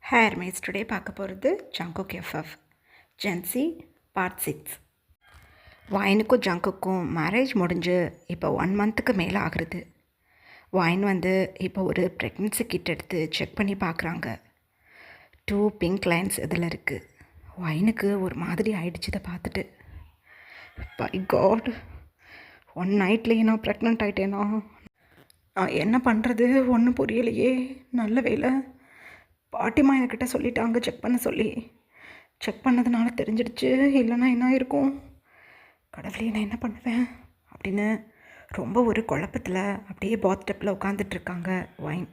Hair mats today பார்க்க போகிறது Jungkook FF ஜென்சி பார்ட் 6. வாயினுக்கும் ஜங்குக்கும் மேரேஜ் முடிஞ்சு இப்போ 1 மந்த்துக்கு மேலே ஆகுறது. வாயின் இப்போ ஒரு ப்ரெக்னென்சி கிட் எடுத்து செக் பண்ணி பார்க்குறாங்க. 2 பிங்க் லைன்ஸ் இதில் இருக்குது. வாயினுக்கு ஒரு மாதிரி ஆயிடுச்சு இதை பார்த்துட்டு. பை காட், 1 நைட்லேயே நான் ப்ரெக்னென்ட் ஆகிட்டேனா? நான் என்ன பண்ணுறது ஒன்றும் புரியலையே. நல்ல வேலை பாட்டிமா என்கிட்ட சொல்லிட்டாங்க செக் பண்ண சொல்லி. செக் பண்ணதுனால தெரிஞ்சிடுச்சு, இல்லைன்னா என்ன இருக்கும்? கடவுளே, நான் என்ன பண்ணுவேன் அப்படின்னு ரொம்ப ஒரு குழப்பத்தில் அப்படியே பாத்டப்பில் உட்காந்துட்ருக்காங்க வைன்.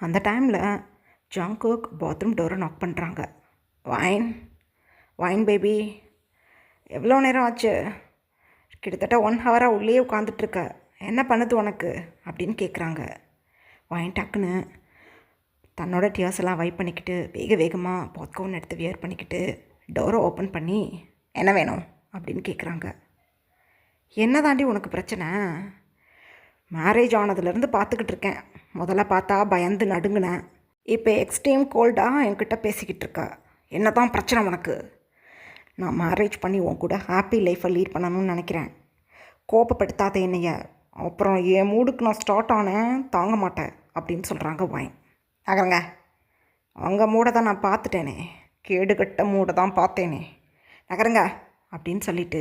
அந்த டைமில் ஜங்குக் பாத்ரூம் டோரை நாக் பண்ணுறாங்க. வைன், வைன் பேபி, எவ்வளோ நேரம் ஆச்சு? கிட்டத்தட்ட 1 ஹவராக உள்ளே உட்காந்துட்ருக்க, என்ன பண்ணுது உனக்கு அப்படின்னு கேட்குறாங்க. வைன் டக்குன்னு தன்னோட டியர்ஸ் எல்லாம் வைப் பண்ணிக்கிட்டு வேகமாக பாத்கவுன் எடுத்து வியர் பண்ணிக்கிட்டு டோரை ஓப்பன் பண்ணி என்ன வேணும் அப்படின்னு கேட்குறாங்க. என்ன தாண்டி உனக்கு பிரச்சனை? மேரேஜ் ஆனதுலேருந்து பார்த்துக்கிட்டு இருக்கேன். முதல்ல பார்த்தா பயந்து நடுங்கினேன், இப்போ எக்ஸ்ட்ரீம் கோல்டாக என்கிட்ட பேசிக்கிட்டு இருக்கா. என்ன தான் பிரச்சனை உனக்கு? நான் மேரேஜ் பண்ணி உன் கூட ஹாப்பி லைஃப்பை லீட் பண்ணணும்னு நினைக்கிறேன். கோபப்படுத்தாத என்னைய, அப்புறம் என் மூடுக்கு நான் ஸ்டார்ட் ஆனேன், தாங்க மாட்டேன் அப்படின்னு சொல்கிறாங்க வைன். நகருங்க, அவங்க மூடை தான் நான் பார்த்துட்டேனே, கேடுகட்ட மூடை தான் பார்த்தேனே, நகருங்க அப்படின்னு சொல்லிட்டு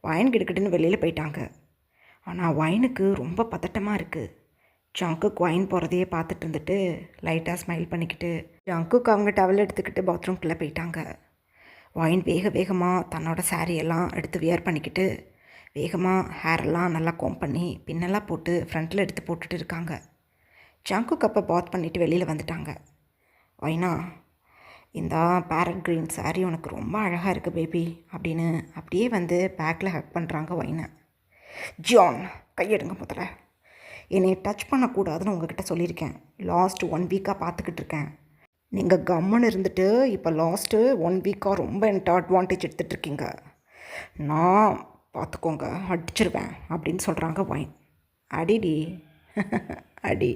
வைன் கிடுக்கிட்டுன்னு வெளியில் போயிட்டாங்க. ஆனால் வைனுக்கு ரொம்ப பதட்டமாக இருக்குது. ஜங்குக் வைன் போகிறதையே பார்த்துட்டு இருந்துட்டு லைட்டாக ஸ்மைல் பண்ணிக்கிட்டு ஜங்குக் அவங்க டவல் எடுத்துக்கிட்டு பாத்ரூம்குள்ளே போயிட்டாங்க. வைன் வேகமாக தன்னோட சாரியெல்லாம் எடுத்து வியர் பண்ணிக்கிட்டு வேகமாக ஹேரெல்லாம் நல்லா கோம் பண்ணி பின்னெல்லாம் போட்டு ஃப்ரண்ட்டில் எடுத்து போட்டுட்டு இருக்காங்க. ஜங்குக் அப்போ பாத் பண்ணிவிட்டு வெளியில் வந்துட்டாங்க. வைனா, இந்த பேரட் க்ரீன் சாரீ உனக்கு ரொம்ப அழகாக இருக்குது பேபி அப்படின்னு அப்படியே பேக்கில் ஹக் பண்ணுறாங்க வைனை. ஜான், கையெடுங்க முதல்ல. என்னை டச் பண்ணக்கூடாதுன்னு உங்ககிட்ட சொல்லியிருக்கேன். லாஸ்ட் 1 வீக்காக பார்த்துக்கிட்டு இருக்கேன். நீங்கள் கம்முன்னு இருந்துட்டு இப்போ லாஸ்ட்டு 1 வீக்காக ரொம்ப என்கிட்ட அட்வான்டேஜ் எடுத்துகிட்ருக்கீங்க. நான் பார்த்துக்கோங்க, அடிச்சிருவேன் அப்படின்னு சொல்கிறாங்க வைன். அடிடி அடி,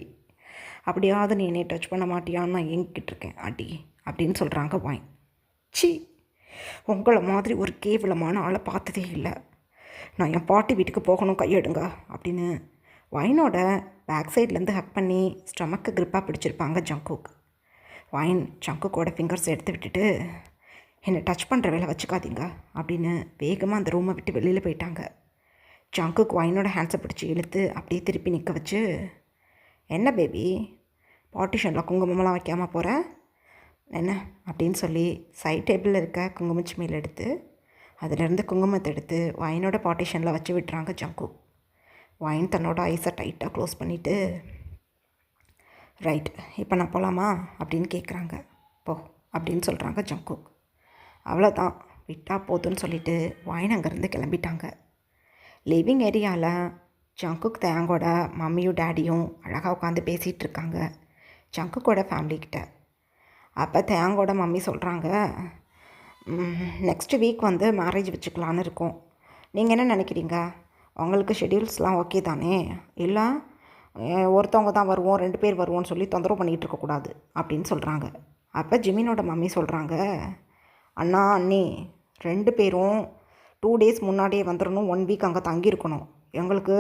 அப்படியாவது நீ என்னை டச் பண்ண மாட்டியான்னு நான் ஏங்கிக்கிட்டு இருக்கேன், அடி அப்படின்னு சொல்கிறாங்க வைன். சி, உங்களை மாதிரி ஒரு கேவலமான ஆளை பார்த்ததே இல்லை. நான் என் பாட்டி வீட்டுக்கு போகணும், கையெடுங்க அப்படின்னு வைனோட பேக் சைட்லேருந்து ஹக் பண்ணி ஸ்டமக்கு க்ரிப்பாக பிடிச்சிருப்பாங்க ஜங்குக். வைன் ஜங்குக்கோட ஃபிங்கர்ஸ் எடுத்து விட்டுட்டு என்னை டச் பண்ணுற வேலை வச்சுக்காதீங்க அப்படின்னு வேகமாக அந்த ரூமை விட்டு வெளியில் போயிட்டாங்க. ஜங்குக் வைனோட ஹேண்ட்ஸை பிடிச்சி இழுத்து அப்படியே திருப்பி நிற்க வச்சு, என்ன பேபி, பார்ட்டிஷனில் குங்குமம்லாம் வைக்காமல் போகிற என்ன அப்படின்னு சொல்லி சைட் டேபிளில் இருக்க குங்குமச்சிமையில் எடுத்து அதிலேருந்து குங்குமத்தை எடுத்து வைனோட பார்ட்டிஷனில் வச்சு விட்டுறாங்க ஜங்குக். வைன் தன்னோட ஐஸை டைட்டாக க்ளோஸ் பண்ணிவிட்டு, ரைட், இப்போ நான் போகலாமா அப்படின்னு கேட்குறாங்க. போ அப்படின்னு சொல்கிறாங்க ஜங்குக். அவ்வளோதான், விட்டால் போதுன்னு சொல்லிவிட்டு வைன் அங்கேருந்து கிளம்பிட்டாங்க. லிவிங் ஏரியாவில் ஜங்குக் தேங்கோட மம்மியும் டேடியும் அழகாக உட்காந்து பேசிகிட்டு இருக்காங்க ஜங்குக்கோட ஃபேமிலிக்கிட்ட. அப்போ தேங்கோட மம்மி சொல்கிறாங்க, நெக்ஸ்ட் வீக் மேரேஜ் வச்சுக்கலான்னு இருக்கோம். நீங்கள் என்ன நினைக்கிறீங்க? உங்களுக்கு ஷெட்யூல்ஸ்லாம் ஓகே தானே? இல்லை ஒருத்தவங்க தான் வருவோம், 2 பேர் வருவோம்னு சொல்லி தொந்தரவு பண்ணிகிட்டு இருக்கக்கூடாது அப்படின்னு சொல்கிறாங்க. அப்போ ஜிமினோட மம்மி சொல்கிறாங்க, அண்ணா அண்ணி 2 பேரும் 2 டேஸ் முன்னாடியே வந்துடணும், 1 வீக் அங்கே தங்கியிருக்கணும். எங்களுக்கு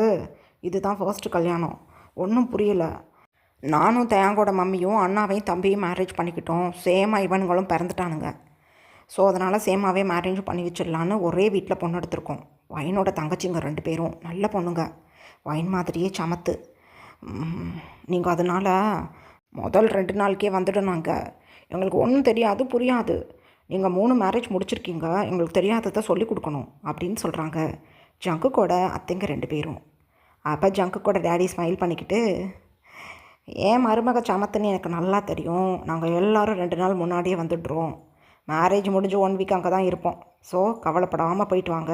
இதுதான் ஃபர்ஸ்ட்டு கல்யாணம், ஒன்றும் புரியலை. நானும் தேங்கோட மம்மியும் அண்ணாவையும் தம்பியும் மேரேஜ் பண்ணிக்கிட்டோம். சேமாக இவனுங்களும் பிறந்துட்டானுங்க. ஸோ அதனால் சேமாகவே மேரேஜ் பண்ணி வச்சிடலான்னு ஒரே வீட்டில் பொண்ணு எடுத்திருக்கோம். வைனோட தங்கச்சிங்க 2 பேரும் நல்ல பொண்ணுங்க, வைன் மாதிரியே சமத்து. நீங்கள் அதனால் முதல் 2 நாளுக்கே வந்துடனாங்க. எங்களுக்கு ஒன்றும் தெரியாது, புரியாது. நீங்கள் 3 மேரேஜ் முடிச்சிருக்கீங்க, எங்களுக்கு தெரியாததை சொல்லிக் கொடுக்கணும் அப்படின்னு சொல்கிறாங்க ஜங்குக்கோட அத்தைங்க 2 பேரும். அப்போ ஜங்குக்கோட டேடி ஸ்மைல் பண்ணிக்கிட்டு, ஏன் மருமக சமத்துன்னு எனக்கு நல்லா தெரியும். நாங்கள் எல்லோரும் 2 நாள் முன்னாடியே வந்துடுறோம். மேரேஜ் முடிஞ்சு 1 வீக் அங்கே தான் இருப்போம். ஸோ கவலைப்படாமல் போயிட்டு வாங்க.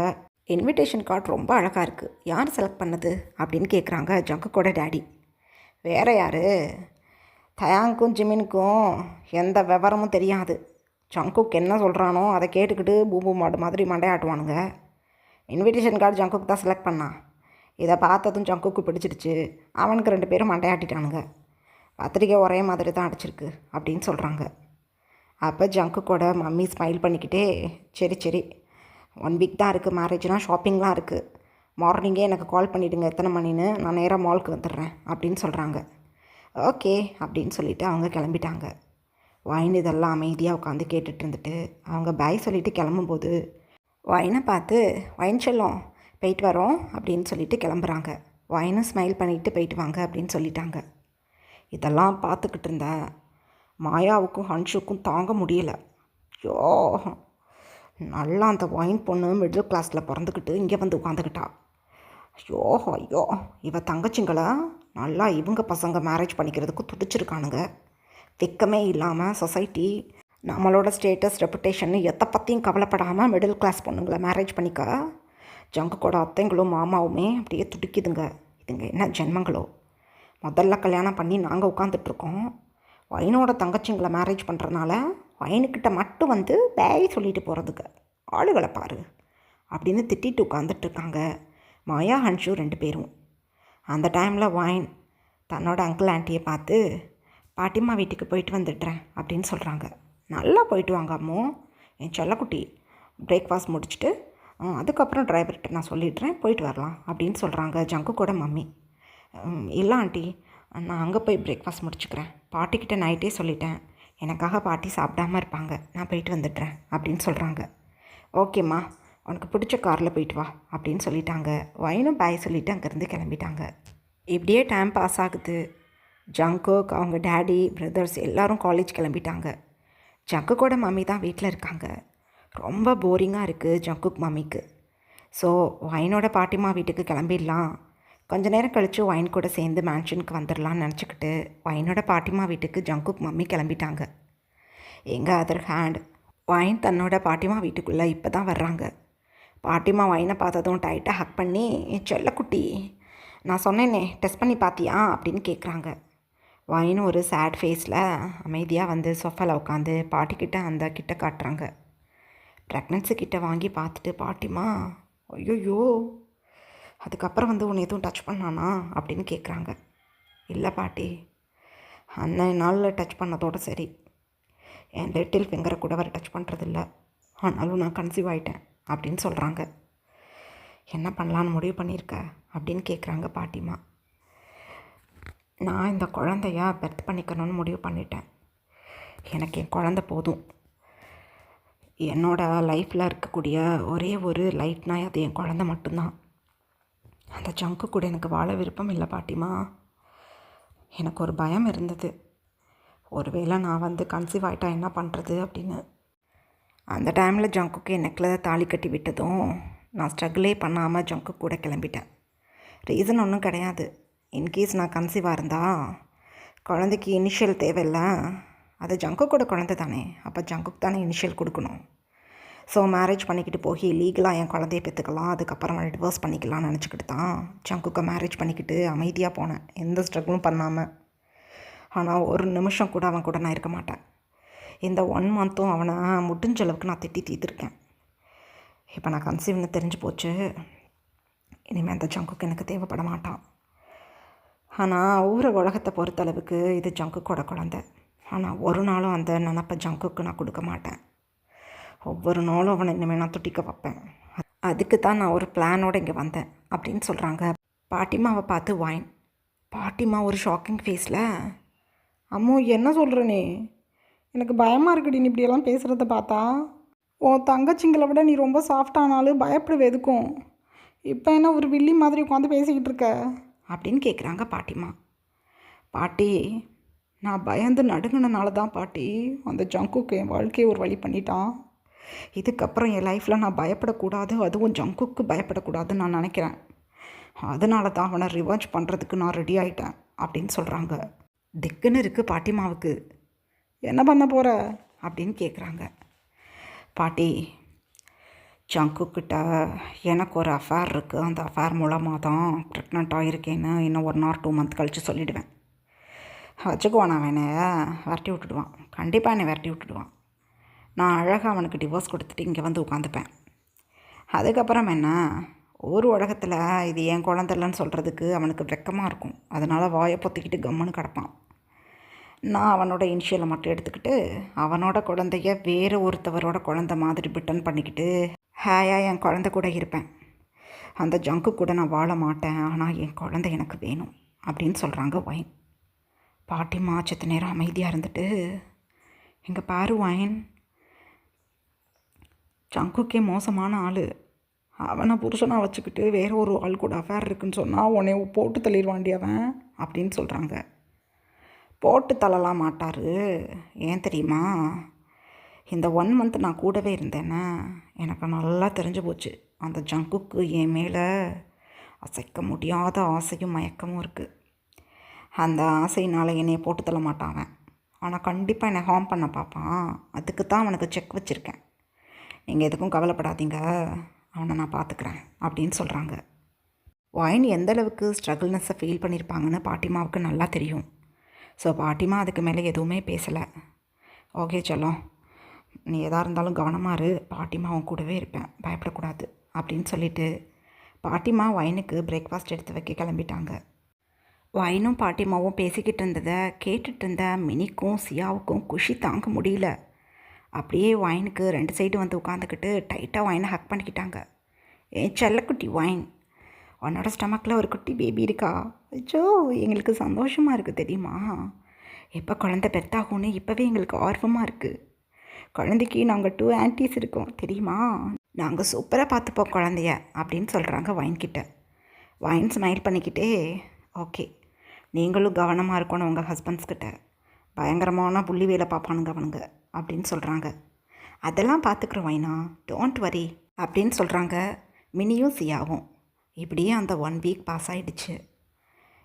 இன்விடேஷன் கார்டு ரொம்ப அழகாக இருக்குது, யார் செலக்ட் பண்ணது அப்படின்னு கேட்குறாங்க ஜங்குக்கோட டேடி. வேறு யார்? தயாங்க்கும் ஜிமினுக்கும் எந்த விவரமும் தெரியாது. ஜங்குக் என்ன சொல்கிறானோ அதை கேட்டுக்கிட்டு பூம்பு மாடு மாதிரி மண்டையாட்டுவானுங்க. இன்விடேஷன் கார்டு ஜங்குக் தான் செலக்ட் பண்ணான். இதை பார்த்ததும் ஜங்குக்கு பிடிச்சிடுச்சு. அவனுக்கு 2 பேரும் மண்டையாட்டிட்டானுங்க. பத்திரிக்கை ஒரே மாதிரி தான் அடிச்சிருக்கு அப்படின்னு சொல்கிறாங்க. அப்போ ஜங்கு கூட மம்மி ஸ்மைல் பண்ணிக்கிட்டே, சரி சரி 1 வீக் தான் இருக்குது மேரேஜ்னால், ஷாப்பிங்லாம் இருக்குது, மார்னிங்கே எனக்கு கால் பண்ணிவிடுங்க எத்தனை மணின்னு, நான் நேராக மாலுக்கு வந்துடுறேன் அப்படின்னு சொல்கிறாங்க. ஓகே அப்படின்னு சொல்லிவிட்டு அவங்க கிளம்பிட்டாங்க. வைன் இதெல்லாம் அமைதியாக உட்காந்து கேட்டுட்டு இருந்துட்டு அவங்க பாய் சொல்லிவிட்டு கிளம்பும்போது வைனை பார்த்து, வைன் செல்லம் போயிட்டு வரோம் அப்படின்னு சொல்லிட்டு கிளம்புறாங்க. வைனும் ஸ்மைல் பண்ணிவிட்டு போயிட்டு வாங்க அப்படின்னு சொல்லிட்டாங்க. இதெல்லாம் பார்த்துக்கிட்டு இருந்த மாயாவுக்கும் ஹன்ஷுக்கும் தாங்க முடியலை. ஐயோ, நல்லா அந்த வைன் பொண்ணு மிடில் கிளாஸில் பிறந்துக்கிட்டு இங்கே வந்து உட்காந்துக்கிட்டா. ஐயோ ஐயோ, இவ தங்கச்சிங்களை நல்லா இவங்க பசங்க மேரேஜ் பண்ணிக்கிறதுக்கு துடிச்சிருக்கானுங்க. வெக்கமே இல்லாமல் சொசைட்டி நம்மளோட ஸ்டேட்டஸ் ரெப்புடேஷன் எதை பற்றியும் கவலைப்படாமல் மிடில் கிளாஸ் பொண்ணுங்களை மேரேஜ் பண்ணிக்க ஜங்கு கூட அத்தைங்களும் மாமாவுமே அப்படியே துடிக்குதுங்க. இதுங்க என்ன ஜென்மங்களோ. முதல்ல கல்யாணம் பண்ணி நாங்கள் உட்காந்துட்ருக்கோம், வைனோட தங்கச்சிங்களை மேரேஜ் பண்ணுறதுனால வைனுக்கிட்ட மட்டும் வந்து பேய் சொல்லிட்டு போகிறதுக்கு ஆளுகளை பாரு அப்படின்னு திட்டிட்டு உட்காந்துட்ருக்காங்க மாயா ஹன்ஷு 2 பேரும். அந்த டைமில் வைன் தன்னோட அங்கிள் ஆண்டியை பார்த்து, பாட்டிம்மா வீட்டுக்கு போயிட்டு வந்துடுறேன் அப்படின்னு சொல்கிறாங்க. நல்லா போயிட்டு வாங்க அம்மோ, என் செல்லக்குட்டி, பிரேக்ஃபாஸ்ட் முடிச்சுட்டு அதுக்கப்புறம் டிரைவர்கிட்ட நான் சொல்லிடுறேன், போயிட்டு வரலாம் அப்படின்னு சொல்கிறாங்க ஜங்கு கூட மம்மி. இல்லை ஆண்டி, நான் அங்கே போய் பிரேக்ஃபாஸ்ட் முடிச்சுக்கிறேன், பாட்டிக்கிட்ட நைட்டே சொல்லிட்டேன், எனக்காக பாட்டி சாப்பிடாமல் இருப்பாங்க, நான் போயிட்டு வந்துடுறேன் அப்படின்னு சொல்கிறாங்க. ஓகேம்மா, உனக்கு பிடிச்ச காரில் போயிட்டு வா அப்படின்னு சொல்லிட்டாங்க. வைனும் பாய் சொல்லிவிட்டு அங்கேருந்து கிளம்பிட்டாங்க. இப்படியே டைம் பாஸ் ஆகுது. ஜங்குக், அவங்க டேடி, பிரதர்ஸ் எல்லோரும் காலேஜ் கிளம்பிட்டாங்க. ஜங்குக்கோட மம்மி தான் வீட்டில் இருக்காங்க. ரொம்ப போரிங்காக இருக்குது ஜங்குக் மம்மிக்கு. ஸோ வைனோட பாட்டிமா வீட்டுக்கு கிளம்பிடலாம், கொஞ்ச நேரம் கழித்து வைன் கூட சேர்ந்து மேன்ஷனுக்கு வந்துடலான்னு நினச்சிக்கிட்டு வைனோட பாட்டிமா வீட்டுக்கு ஜங்குக் மம்மி கிளம்பிட்டாங்க. எங்கள் அதர் ஹேண்ட் வைன் தன்னோட பாட்டிமா வீட்டுக்குள்ளே இப்போ தான் வர்றாங்க. பாட்டிமா வைனை பார்த்ததும் டைட்டாக ஹக் பண்ணி, செல்லக்குட்டி நான் சொன்னேனே டெஸ்ட் பண்ணி பார்த்தியா அப்படின்னு கேட்குறாங்க. வைன் ஒரு சேட் ஃபேஸில் அமைதியாக வந்து சொஃபாவில் உட்காந்து பாட்டிக்கிட்ட அந்த கிட்ட காட்டுறாங்க. ப்ரெக்னன்சி கிட்ட வாங்கி பார்த்துட்டு பாட்டிமா, ஐயோயோ அதுக்கப்புறம் வந்து உன்னை எதுவும் டச் பண்ணானா அப்படின்னு கேட்குறாங்க. இல்லை பாட்டி, அன்னை நாளில் டச் பண்ணதோடு சரி, என் லிட்டில் ஃபிங்கரை கூட வர டச் பண்ணுறதில்ல, ஆனாலும் நான் கன்சீவ் ஆகிட்டேன் அப்படின்னு சொல்கிறாங்க. என்ன பண்ணலான்னு முடிவு பண்ணியிருக்க அப்படின்னு கேட்குறாங்க பாட்டிமா. நான் இந்த குழந்தைய பெர்த் பண்ணிக்கணும்னு முடிவு பண்ணிட்டேன், எனக்கு என் குழந்தை போதும், என்னோடய லைஃப்பில் இருக்கக்கூடிய ஒரே ஒரு லைட்னால் அது என் குழந்தை மட்டும்தான். அந்த ஜங்கு கூட எனக்கு வாழ விருப்பம் இல்லை பாட்டிமா. எனக்கு ஒரு பயம் இருந்தது, ஒருவேளை நான் வந்து கன்சீவ் ஆகிட்டா என்ன பண்ணுறது அப்படின்னு. அந்த டைமில் ஜங்குக்கு என் நெக்கில் தாலி கட்டி விட்டதும் நான் ஸ்ட்ரகிளே பண்ணாமல் ஜங்கு கூட கிளம்பிட்டேன். ரீசன் ஒன்றும் கிடையாது, இன்கேஸ் நான் கன்சீவாக இருந்தால் குழந்தைக்கு இனிஷியல் தேவையில்லை, அது ஜங்கு கூட குழந்தை தானே, அப்போ ஜங்குக்கு தானே இனிஷியல் கொடுக்கணும். ஸோ மேரேஜ் பண்ணிக்கிட்டு போய் லீகலாக என் குழந்தைய பெற்றுக்கலாம், அதுக்கப்புறம் டிவோர்ஸ் பண்ணிக்கலாம்னு நினச்சிக்கிட்டு தான் ஜங்குக்கு மேரேஜ் பண்ணிக்கிட்டு அமைதியாக போனேன், எந்த ஸ்ட்ரகிளும் பண்ணாமல். ஆனால் ஒரு நிமிஷம் கூட அவன் கூட நான் இருக்க மாட்டேன். இந்த 1 மந்த்தும் அவனை முடிஞ்ச அளவுக்கு நான் திட்டி தீர்த்துருக்கேன். இப்போ நான் கன்சீவ்னு தெரிஞ்சு போச்சு, இனிமேல் அந்த ஜங்குக்கு எனக்கு தேவைப்பட மாட்டான். ஆனால் உலகத்தை பொறுத்தளவுக்கு இது ஜங்குக்கோட குழந்தை. ஆனால் ஒரு நாளும் அந்த நினப்பை ஜங்குக்கு நான் கொடுக்க மாட்டேன். ஒவ்வொரு நாளும் அவனை இனிமேல் நான் துட்டிக்க வைப்பேன். அதுக்கு தான் நான் ஒரு பிளானோடு இங்கே வந்தேன் அப்படின்னு சொல்கிறாங்க. பாட்டிமாவை பார்த்து வைன். பாட்டிமா ஒரு ஷாக்கிங் ஃபேஸில், அம்மோ என்ன சொல்கிறனே, எனக்கு பயமாக இருக்குடி நீ இப்படியெல்லாம் பேசுகிறத பார்த்தா. உன் தங்கச்சிங்களை விட நீ ரொம்ப சாஃப்டானாலும் பயப்படுவே எதுக்கும், இப்போ என்ன ஒரு வில்லி மாதிரி உட்காந்து பேசிக்கிட்டு இருக்க அப்படின்னு கேட்குறாங்க பாட்டிமா. பாட்டி, நான் பயந்து நடுங்கினால தான் பாட்டி அந்த ஜங்குக்கு என் வாழ்க்கையை ஒரு வழி பண்ணிட்டான். இதுக்கப்புறம் என் லைஃப்பில் நான் பயப்படக்கூடாது, அதுவும் ஜங்குக்கு பயப்படக்கூடாதுன்னு நான் நினைக்கிறேன். அதனால தான் அவனை ரிவர்ஜ் பண்ணுறதுக்கு நான் ரெடி ஆகிட்டேன் அப்படின்னு சொல்கிறாங்க. திக்குன்னு இருக்குது பாட்டிமாவுக்கு. என்ன பண்ண போகிற அப்படின்னு கேட்குறாங்க. பாட்டி, ஜங்குக்கிட்ட எனக்கு ஒரு அஃபேர் இருக்குது, அந்த அஃபேர் மூலமாக தான் ப்ரெக்னென்ட் ஆகிருக்கேன்னு இன்னும் 1 or 2 month கழித்து சொல்லிவிடுவேன். வச்சுக்குவான், நான் என்னை விரட்டி விட்டுடுவான், கண்டிப்பாக என்னை விரட்டி விட்டுடுவான். நான் அழகாக அவனுக்கு டிவோர்ஸ் கொடுத்துட்டு இங்கே வந்து உட்காந்துப்பேன். அதுக்கப்புறம் என்ன, ஒரு உலகத்தில் இது என் குழந்தைலன்னு சொல்கிறதுக்கு அவனுக்கு வெக்கமாக இருக்கும், அதனால் வாயை பொத்திக்கிட்டு கம்முன்னு கிடப்பான். நான் அவனோட இனிஷியலை மட்டும் எடுத்துக்கிட்டு அவனோட குழந்தைய வேறு ஒருத்தவரோட குழந்த மாதிரி பிட்டன் பண்ணிக்கிட்டு ஹேயாக என் குழந்த கூட இருப்பேன். அந்த ஜங்கு கூட நான் வாழ மாட்டேன், ஆனால் என் குழந்தை எனக்கு வேணும் அப்படின்னு சொல்கிறாங்க ஒயின். பாட்டிம்மா செத்த நேரம் அமைதியாக இருந்துட்டு, இங்கே பாரு ஒயின், ஜங்குக்கே மோசமான ஆள். அவனை புருஷனாக வச்சுக்கிட்டு வேறு ஒரு ஆள் கூட அஃபேர் இருக்குன்னு சொன்னால் உன்னை போட்டு தள்ளிடுவாண்டி அவன் அப்படின்னு சொல்கிறாங்க. போட்டு தள்ளலாம் மாட்டார். ஏன் தெரியுமா, இந்த 1 மந்த் நான் கூடவே இருந்தேன்னா எனக்கு நல்லா தெரிஞ்சு போச்சு. அந்த ஜங்குக்கு என் மேலே அசைக்க முடியாத ஆசையும் மயக்கமும் இருக்குது. அந்த ஆசையினால் என்னையை போட்டு தள்ள மாட்டான் அவன். ஆனால் கண்டிப்பாக என்னை ஹார்ம் பண்ண பார்ப்பான். அதுக்கு தான் அவனுக்கு செக் வச்சுருக்கேன். நீங்கள் எதுக்கும் கவலைப்படாதீங்க, அவனை நான் பார்த்துக்கிறேன் அப்படின்னு சொல்கிறாங்க. ஒயின் எந்தளவுக்கு ஸ்ட்ரகிள்னஸை ஃபீல் பண்ணியிருப்பாங்கன்னு பாட்டிமாவுக்கு நல்லா தெரியும். ஸோ பாட்டிமா அதுக்கு மேலே எதுவுமே பேசலை. ஓகே செல்லம், நீ எதாக இருந்தாலும் கவனமாக இரு, பாட்டிமா அவன் கூடவே இருப்பேன், பயப்படக்கூடாது அப்படின்னு சொல்லிவிட்டு பாட்டிமா ஒயினுக்கு பிரேக்ஃபாஸ்ட் எடுத்து வைக்க கிளம்பிட்டாங்க. ஒயினும் பாட்டிமாவும் பேசிக்கிட்டு இருந்ததை கேட்டுட்டு இருந்த மினிக்கும் சியாவுக்கும் குஷி தாங்க முடியல. அப்படியே ஒயினுக்கு 2 சைடு வந்து உட்காந்துக்கிட்டு டைட்டாக ஒயினை ஹக் பண்ணிக்கிட்டாங்க. ஏன் செல்லக்குட்டி ஒயின், உன்னோட ஸ்டமக்கில் ஒரு குட்டி பேபி இருக்கா? ஐயோ, எங்களுக்கு சந்தோஷமாக இருக்குது தெரியுமா. எப்போ குழந்தை பெருத்தாகும்னு இப்போவே எங்களுக்கு ஆர்வமாக இருக்குது. குழந்தைக்கு நாங்கள் 2 ஆன்ட்டிஸ் இருக்கோம் தெரியுமா. நாங்கள் சூப்பராக பார்த்துப்போம் குழந்தைய அப்படின்னு சொல்கிறாங்க ஒயின்கிட்ட. ஒயின் ஸ்மைல் பண்ணிக்கிட்டே, ஓகே, நீங்களும் கவனமாக இருக்கணும் உங்கள் ஹஸ்பண்ட்ஸ்கிட்ட, பயங்கரமான புள்ளி வேலை பார்ப்பானுங்க அவனுங்க அப்படின்னு சொல்கிறாங்க. அதெல்லாம் பார்த்துக்குறோம் ஒயினா, டோன்ட் வரி அப்படின்னு சொல்கிறாங்க மினியும் சியாவும். இப்படியே அந்த 1 வீக் பாஸ் ஆகிடுச்சு.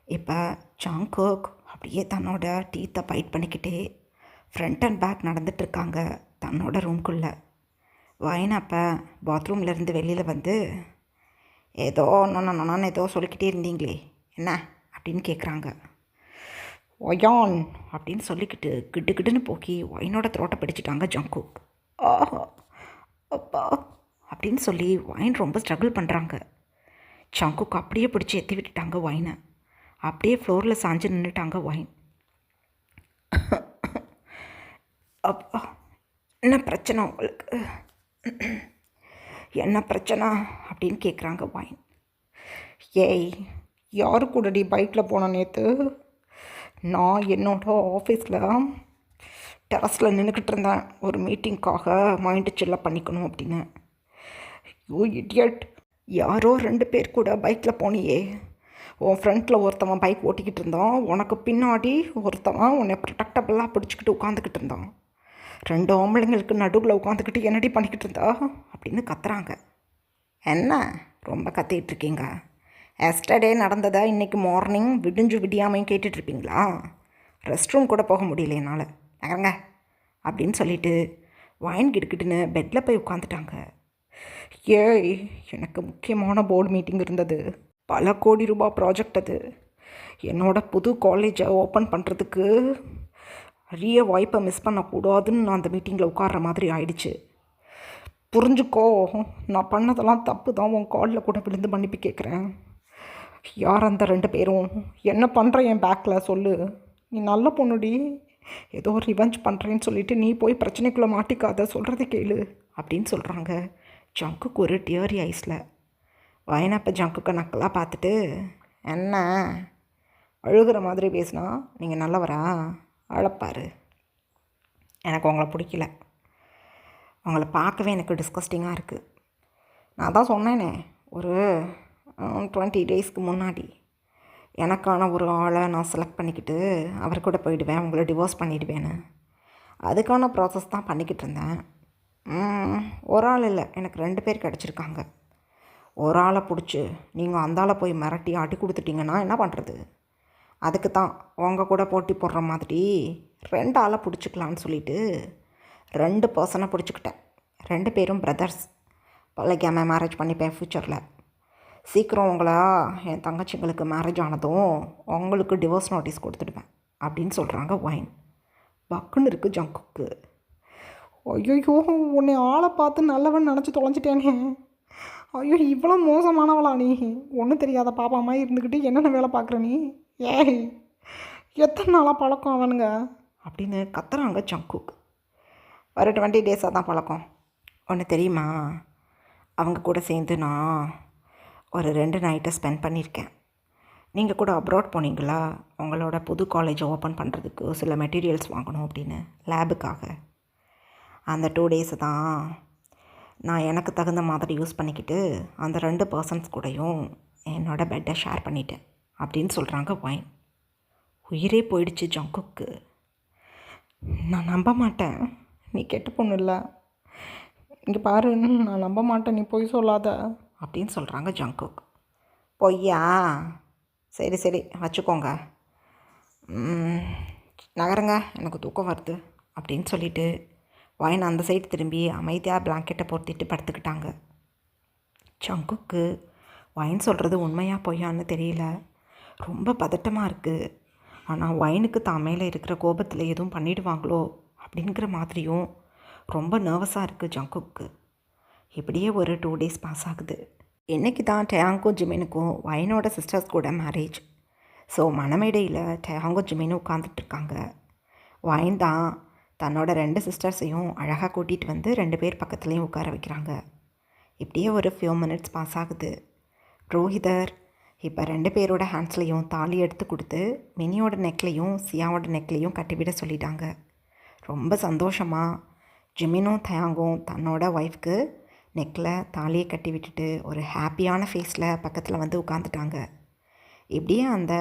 இப்போ ஜங்குக் அப்படியே தன்னோட டீத்தை பைட் பண்ணிக்கிட்டே ஃப்ரண்ட் அண்ட் பேக் நடந்துகிட்ருக்காங்க தன்னோட ரூம்குள்ளே. ஒயின் அப்போ பாத்ரூம்லேருந்து வெளியில் வந்து, ஏதோ நான் ஏதோ சொல்லிக்கிட்டே இருந்தீங்களே என்ன அப்படின்னு கேட்குறாங்க. ஒயான் அப்படின்னு சொல்லிக்கிட்டு கிட்டு கிட்டுன்னு போக்கி ஒயினோட த்ரோட்டை பிடிச்சிட்டாங்க ஜங்குக். ஆஹா அப்பா அப்படின்னு சொல்லி ஒயின் ரொம்ப ஸ்ட்ரகிள் பண்ணுறாங்க. ஜங்குக் அப்படியே பிடிச்சி எத்தி விட்டுட்டாங்க ஒயினை. அப்படியே ஃப்ளோரில் சாஞ்சு நின்றுட்டாங்க ஒயின். அப்பா, என்ன பிரச்சனை உங்களுக்கு, என்ன பிரச்சனை அப்படின்னு கேட்குறாங்க ஒயின். ஏய், யாரு கூடடி பைக்கில் போன நேற்று? நான் என்னோட ஆஃபீஸில் டெரஸில் நின்றுக்கிட்டு இருந்தேன் ஒரு மீட்டிங்க்காக, மைண்டு சில்ல பண்ணிக்கணும் அப்படின்னு. யூ இடியட், யாரோ 2 பேர் கூட பைக்கில் போனியே. உன் ஃப்ரண்ட்டில் ஒருத்தவன் பைக் ஓட்டிக்கிட்டு இருந்தான், உனக்கு பின்னாடி ஒருத்தவன் உன்னை ப்ரொடக்டபுளாக பிடிச்சிக்கிட்டு உட்காந்துக்கிட்டு இருந்தான். 2 ஆம்பளைங்களுக்கு நடுவில் உட்காந்துக்கிட்டு என்னடி பண்ணிக்கிட்டு இருந்தா அப்படின்னு கத்துறாங்க. என்ன ரொம்ப கத்திகிட்ருக்கீங்க? எஸ்டர்டே நடந்ததா இன்றைக்கி மார்னிங் விடிஞ்சு விடியாமையும் கேட்டுட்ருப்பீங்களா? ரெஸ்ட் ரூம் கூட போக முடியல என்னால், நகருங்க அப்படின்னு சொல்லிவிட்டு ஒயின் கிடுக்கிட்டுன்னு பெட்டில் போய் உட்காந்துட்டாங்க. ஏய், எனக்கு முக்கியமான போர்டு மீட்டிங் இருந்தது, பல கோடி ரூபாய் ப்ராஜெக்ட் அது. என்னோட புது காலேஜை ஓப்பன் பண்ணுறதுக்கு அரிய வாய்ப்பை மிஸ் பண்ணக்கூடாதுன்னு நான் அந்த மீட்டிங்கில் உட்கார்ற மாதிரி ஆயிடுச்சு. புரிஞ்சுக்கோ, நான் பண்ணதெல்லாம் தப்பு தான், உன் காலில் கூட விழுந்து மன்னிப்பு கேட்குறேன். யார் அந்த 2 பேரும்? என்ன பண்ணுற என் பேக்கில் சொல்லு. நீ நல்ல பொண்ணுடி, ஏதோ ரிவெஞ்ச் பண்ணுறேன்னு சொல்லிவிட்டு நீ போய் பிரச்சனைக்குள்ளே மாட்டிக்காத, சொல்கிறத கேளு அப்படின்னு சொல்கிறாங்க. ஜங்குக்கு ஒரு டியரி ஐஸில். வயனப்போ ஜங்குக்கு நக்கலாக பார்த்துட்டு, என்ன அழுகிற மாதிரி பேசினா நீங்கள் நல்லவரா? அழப்பார், எனக்கு உங்களை பிடிக்கல, உங்களை பார்க்கவே எனக்கு டிஸ்கஸ்டிங்காக இருக்குது. நான் தான் சொன்னேனே ஒரு 20 டேஸ்க்கு முன்னாடி எனக்கான ஒரு ஆளை நான் செலக்ட் பண்ணிக்கிட்டு அவர் கூட போயிடுவேன், உங்களை டிவோர்ஸ் பண்ணிவிடுவேன்னு. அதுக்கான ப்ராசஸ் தான் பண்ணிக்கிட்டு இருந்தேன். ஒரு ஆள் இல்லை, எனக்கு 2 பேர் கிடச்சிருக்காங்க. ஒரு ஆளை பிடிச்சி நீங்கள் அந்த ஆளை போய் மிரட்டி ஆட்டி கொடுத்துட்டிங்கன்னா என்ன பண்ணுறது? அதுக்கு தான் உங்கள் கூட போட்டி போடுற மாதிரி 2 ஆளை பிடிச்சிக்கலான்னு சொல்லிவிட்டு 2 பர்சனை பிடிச்சிக்கிட்டேன். 2 பேரும் பிரதர்ஸ். பழகியாமல் மேரேஜ் பண்ணிப்பேன் ஃப்யூச்சரில். சீக்கிரம் உங்களை என் தங்கச்சிங்களுக்கு மேரேஜ் ஆனதும் உங்களுக்கு டிவோர்ஸ் நோட்டீஸ் கொடுத்துடுவேன் அப்படின்னு சொல்கிறாங்க ஒயின். பக்குன்னு இருக்குது ஜங்குக்கு. ஐயோ, உன்னை ஆளை பார்த்து நல்லவன் நினச்சி தொலைஞ்சிட்டேனே. ஐயோ, இவ்வளோ மோசமானவளா நீ? ஒன்றும் தெரியாத பாப்பாமா இருந்துக்கிட்டு என்னென்ன வேலை பார்க்குற நீ? ஏய், எத்தனை நாளாக பழக்கம் அவனுங்க? அப்படின்னு கத்துறாங்க ஜங்குக். ஒரு 20 டேஸாக தான் பழக்கம். ஒன்று தெரியுமா, அவங்க கூட சேர்ந்து நான் ஒரு 2 நைட்டை ஸ்பெண்ட் பண்ணியிருக்கேன். நீங்கள் கூட அப்ராட் போனீங்களா, உங்களோட புது காலேஜை ஓப்பன் பண்ணுறதுக்கு சில மெட்டீரியல்ஸ் வாங்கணும் அப்படின்னு, லேபுக்காக. அந்த 2 டேஸு தான் நான் எனக்கு தகுந்த மாதிரி யூஸ் பண்ணிக்கிட்டு அந்த 2 பர்சன்ஸ் கூடயும் என்னோடய பெட்டை ஷேர் பண்ணிட்டேன் அப்படின்னு சொல்கிறாங்க வைன். உயிரே போயிடுச்சு ஜங்குக்கு. நான் நம்ப மாட்டேன், நீ கெட்ட பொண்ணு இல்லை, இங்கே பாரு, நான் நம்ப மாட்டேன், நீ பொய் சொல்லாத அப்படின்னு சொல்கிறாங்க ஜங்குக். பொய்யா? சரி சரி வச்சுக்கோங்க, நகருங்க, எனக்கு தூக்கம் வருது அப்படின்னு சொல்லிவிட்டு வைன் அந்த சைடு திரும்பி அமைதியாக பிளாங்கெட்டை பொருத்திட்டு படுத்துக்கிட்டாங்க. ஜங்குக்கு வைன் சொல்கிறது உண்மையாக பொய்யான்னு தெரியல, ரொம்ப பதட்டமாக இருக்குது. ஆனால் வைனுக்கு தான் மேலே இருக்கிற கோபத்தில் எதுவும் பண்ணிடுவாங்களோ அப்படிங்கிற மாதிரியும் ரொம்ப நர்வஸாக இருக்குது ஜங்குக்கு. இப்படியே ஒரு 2 டேஸ் பாஸ் ஆகுது. இன்றைக்கி தான் டயாங்கும் ஜிமினுக்கும் வைனோட சிஸ்டர்ஸ் கூட மேரேஜ். ஸோ மணமேடையில் டயாங்கும் ஜிமினும் உட்காந்துட்ருக்காங்க. வைன் தான் தன்னோட 2 சிஸ்டர்ஸையும் அழகாக கூட்டிகிட்டு வந்து 2 பேர் பக்கத்துலேயும் உட்கார வைக்கிறாங்க. இப்படியே ஒரு ஃபியூ மினிட்ஸ் பாஸ் ஆகுது. ரோஹிதர் இப்போ 2 பேரோட ஹேண்ட்ஸ்லேயும் தாலி எடுத்து கொடுத்து மினியோட நெக்லையும் சியாவோட நெக்லையும் கட்டிவிட சொல்லிட்டாங்க. ரொம்ப சந்தோஷமாக ஜிமினும் தயாங்கும் தன்னோட ஒய்ஃப்க்கு நெக்கில் தாலியை கட்டி விட்டுட்டு ஒரு ஹாப்பியான ஃபேஸில் பக்கத்தில் வந்து உட்காந்துட்டாங்க. இப்படியே அந்த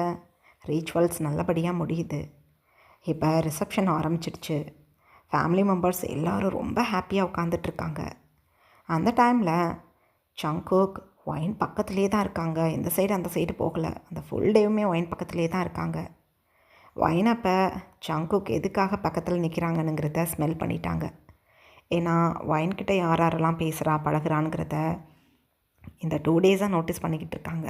ரிச்சுவல்ஸ் நல்லபடியாக முடியுது. இப்போ ரிசப்ஷன் ஆரம்பிச்சிடுச்சு. ஃபேமிலி மெம்பர்ஸ் எல்லோரும் ரொம்ப ஹாப்பியாக உட்காந்துட்ருக்காங்க. அந்த டைமில் ஜங்குக் வைன் பக்கத்துலேயே தான் இருக்காங்க. இந்த சைடு அந்த சைடு போகலை. அந்த ஃபுல் டேவுமே வைன் பக்கத்துலேயே தான் இருக்காங்க. வைன் அப்போ ஜங்குக் எதுக்காக பக்கத்தில் நிற்கிறாங்கன்னுங்கிறத ஸ்மெல் பண்ணிட்டாங்க. ஏன்னா வைன்கிட்ட யாரெல்லாம் பேசுகிறா பழகுறானுங்கிறத இந்த 2 டேஸாக நோட்டீஸ் பண்ணிக்கிட்டு இருக்காங்க.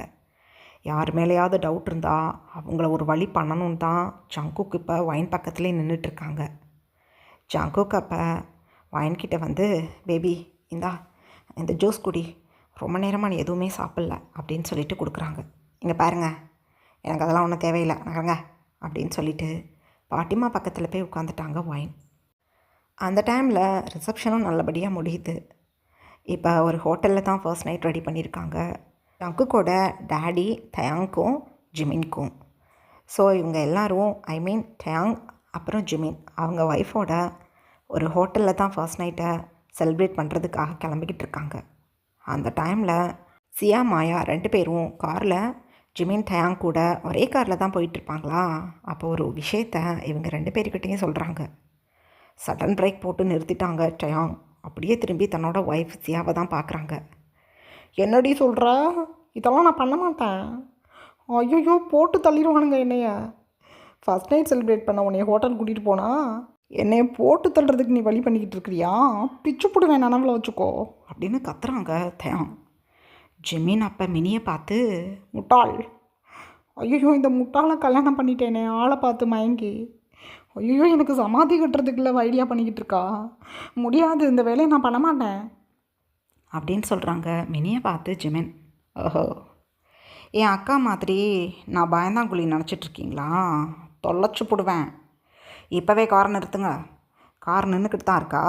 யார் மேலேயாவது டவுட் இருந்தால் அவங்கள ஒரு வழி பண்ணணுன்னு தான் ஜங்குக் இப்போ வைன் பக்கத்துலேயே நின்றுட்டுருக்காங்க. ஜங்குக் அப்போ வைன்கிட்ட வந்து, பேபி இந்தா இந்த ஜூஸ் குடி, ரொம்ப நேரமாக நீ எதுவுமே சாப்பிட்ல அப்படின்னு சொல்லிட்டு கொடுக்குறாங்க. இங்கே பாருங்கள், எனக்கு அதெல்லாம் ஒன்றும் தேவையில்லை, நகருங்க அப்படின்னு சொல்லிட்டு பாட்டிமா பக்கத்தில் போய் உட்காந்துட்டாங்க வைன். அந்த டைமில் ரிசப்ஷனும் நல்லபடியாக முடியுது. இப்போ ஒரு ஹோட்டலில் தான் ஃபர்ஸ்ட் நைட் ரெடி பண்ணியிருக்காங்க. ஜங்குக்கோட டேடி தயாங்க்கும் ஜிமின்க்கும். ஸோ இவங்க எல்லோரும், ஐ மீன் டயாங் அப்புறம் ஜிமின் அவங்க ஒய்ஃபோட ஒரு ஹோட்டலில் தான் ஃபர்ஸ்ட் நைட்டை செலிப்ரேட் பண்ணுறதுக்காக கிளம்பிக்கிட்டு இருக்காங்க. அந்த டைமில் சியா மாயா 2 பேரும் காரில் ஜிமின் டயாங் கூட ஒரே காரில் தான் போயிட்டுருப்பாங்களா. அப்போ ஒரு விஷயத்த இவங்க 2 பேர்கிட்டையும் சொல்கிறாங்க. சடன் பிரேக் போட்டு நிறுத்திட்டாங்க டயாங். அப்படியே திரும்பி தன்னோட ஒய்ஃப் சியாவை தான் பார்க்குறாங்க. என்னடி சொல்கிறா, இதெல்லாம் நான் பண்ண மாட்டேன். ஐயோ, போட்டு தள்ளிடுவானுங்க என்னைய. ஃபஸ்ட் நைட் செலிப்ரேட் பண்ண உன்னைய ஹோட்டல் கூட்டிகிட்டு போனால் என்னைய போட்டு தள்ளுறதுக்கு நீ வழி பண்ணிக்கிட்டு இருக்கிறியா, பிச்சு போடுவேன் நனவில் வச்சுக்கோ அப்படின்னு கத்துறாங்க தயாங். ஜிமின் அப்போ மினியை பார்த்து, முட்டாள், ஐயோ இந்த முட்டாளை கல்யாணம் பண்ணிட்டேனே ஆளை பார்த்து மயங்கி, ஐயோ எனக்கு சமாதி கட்டுறதுக்குள்ள ஐடியா பண்ணிக்கிட்டு இருக்கா, முடியாது, இந்த வேலையை நான் பண்ண மாட்டேன் அப்படின்னு சொல்கிறாங்க. மினியை பார்த்து ஜிமின், ஓஹோ என் அக்கா மாதிரி நான் பயந்தாங்குழி நினச்சிட்ருக்கீங்களா, தொலைச்சி போடுவேன், இப்போவே காரை நிறுத்துங்க. கார் நின்றுக்கிட்டு தான் இருக்கா,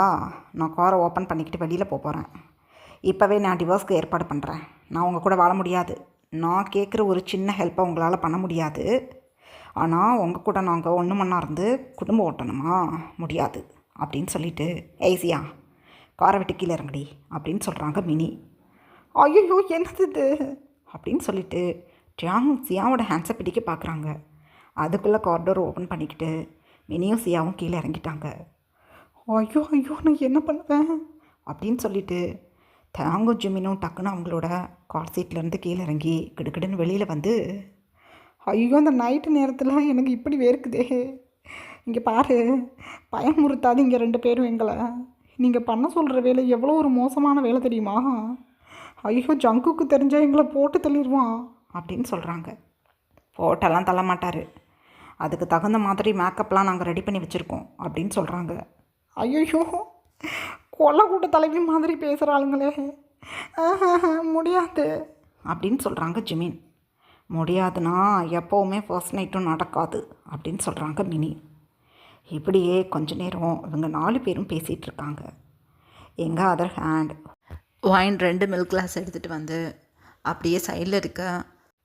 நான் காரை ஓப்பன் பண்ணிக்கிட்டு வெளியில் போகிறேன். இப்போவே நான் டிவோர்ஸ்க்கு ஏற்பாடு பண்ணுறேன். நான் உங்கள் கூட வாழ முடியாது. நான் கேட்குற ஒரு சின்ன ஹெல்ப்பை உங்களால் பண்ண முடியாது. ஆனால் உங்கள் கூட நாங்கள் ஒன்று மண்ணா இருந்து குடும்பம் ஓட்டணுமா, முடியாது அப்படின்னு சொல்லிட்டு, ஏசியா காரை விட்டு கீழே இறங்கடி அப்படின்னு சொல்கிறாங்க மினி. ஐயோ என்னது இது அப்படின்னு சொல்லிட்டு டியாங் சியாவோட ஹேண்ட்ஸை பிடிக்க பார்க்குறாங்க. அதுக்குள்ளே கார்டோர் ஓப்பன் பண்ணிக்கிட்டு மினியும் சியாவும் கீழே இறங்கிட்டாங்க. ஐயோ நான் என்ன பண்ணுவேன் அப்படின்னு சொல்லிட்டு தேங்கும் ஜிமினும் டக்குன்னு அவங்களோட கார் சீட்லேருந்து கீழே இறங்கி கிடுக்கிடுன்னு வெளியில் வந்து, ஐயோ அந்த நைட்டு நேரத்தில் எனக்கு இப்படி வேர்க்குதே, இங்கே பாரு, பயமுறுத்தாது இங்கே 2 பேரும் எங்களை, நீங்கள் பண்ண சொல்கிற வேலை எவ்வளோ ஒரு மோசமான வேலை தெரியுமா, ஐயோ ஜங்குக்கு தெரிஞ்சால் எங்களை போட்டு தள்ளிடுவான் அப்படின்னு சொல்கிறாங்க. போட்டெல்லாம் தள்ள மாட்டார், அதுக்கு தகுந்த மாதிரி மேக்கப்லாம் நாங்கள் ரெடி பண்ணி வச்சுருக்கோம் அப்படின்னு சொல்கிறாங்க. ஐயோ கொல்லை கூட்ட தலைவி மாதிரி பேசுகிற ஆளுங்களே, முடியாது அப்படின்னு சொல்கிறாங்க ஜிமின். முடியாதுன்னா எப்போவுமே ஃபர்ஸ்ட் நைட்டும் நடக்காது அப்படின்னு சொல்கிறாங்க மினி. இப்படியே கொஞ்ச நேரம் இவங்க 4 பேரும் பேசிகிட்டு இருக்காங்க. எங்கள் other hand wine 2 milk glass எடுத்துகிட்டு வந்து அப்படியே சைடில் இருக்க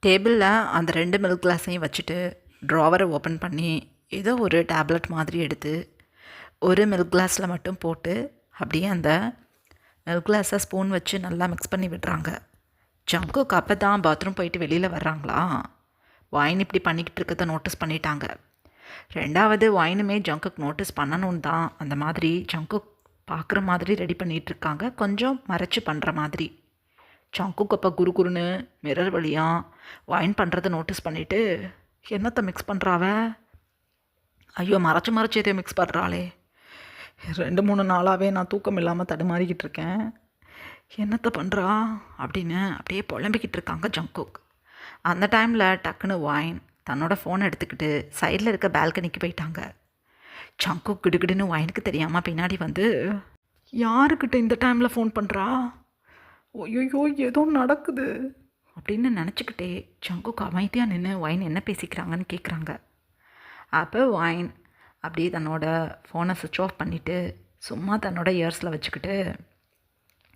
டேபிளில் அந்த 2 மில்க் கிளாஸையும் வச்சுட்டு ட்ராவரை ஓப்பன் பண்ணி ஏதோ ஒரு டேப்லெட் மாதிரி எடுத்து ஒரு மில்க் கிளாஸில் மட்டும் போட்டு அப்படியே அந்த மில்க் கிளாஸை ஸ்பூன் வச்சு நல்லா மிக்ஸ் பண்ணி விடுறாங்க. ஜங்குக்கு அப்போ தான் பாத்ரூம் போயிட்டு வெளியில் வர்றாங்களா, ஒயின் இப்படி பண்ணிக்கிட்டு இருக்கிறத நோட்டீஸ் பண்ணிட்டாங்க. ரெண்டாவது ஒயினுமே ஜங்குக்கு நோட்டீஸ் பண்ணணுன்னு தான் அந்த மாதிரி ஜங்குக் பார்க்குற மாதிரி ரெடி பண்ணிகிட்ருக்காங்க, கொஞ்சம் மறைச்சி பண்ணுற மாதிரி. ஜங்குக்கு அப்போ குறுன்னு மிரர் வழியாக ஒயின் பண்ணுறதை நோட்டீஸ் பண்ணிவிட்டு, என்னத்தை மிக்ஸ் பண்ணுறாவ, ஐயோ மறைச்சி எதையோ மிக்ஸ் பண்ணுறாளே, 2-3 நாளாகவே நான் தூக்கம் இல்லாமல் தடுமாறிக்கிட்டு இருக்கேன், என்னத்தை பண்ணுறா அப்படின்னு அப்படியே புலம்பிக்கிட்டு இருக்காங்க ஜங்குக். அந்த டைமில் டக்குன்னு ஒயின் தன்னோட ஃபோனை எடுத்துக்கிட்டு சைடில் இருக்க பால்கனிக்கு போயிட்டாங்க. ஜங்குக் கிடுகிடுன்னு ஒயினுக்கு தெரியாமல் பின்னாடி வந்து, யாருக்கிட்ட இந்த டைமில் ஃபோன் பண்ணுறா, ஐயோ ஏதோ நடக்குது அப்படின்னு நினச்சிக்கிட்டே ஜங்குக் அமைதியாக நின்று ஒயின் என்ன பேசிக்கிறாங்கன்னு கேட்குறாங்க. அப்போ ஒயின் அப்படியே தன்னோட ஃபோனை சுவிட்ச் ஆஃப் பண்ணிவிட்டு சும்மா தன்னோட இயர்ஸில் வச்சுக்கிட்டு,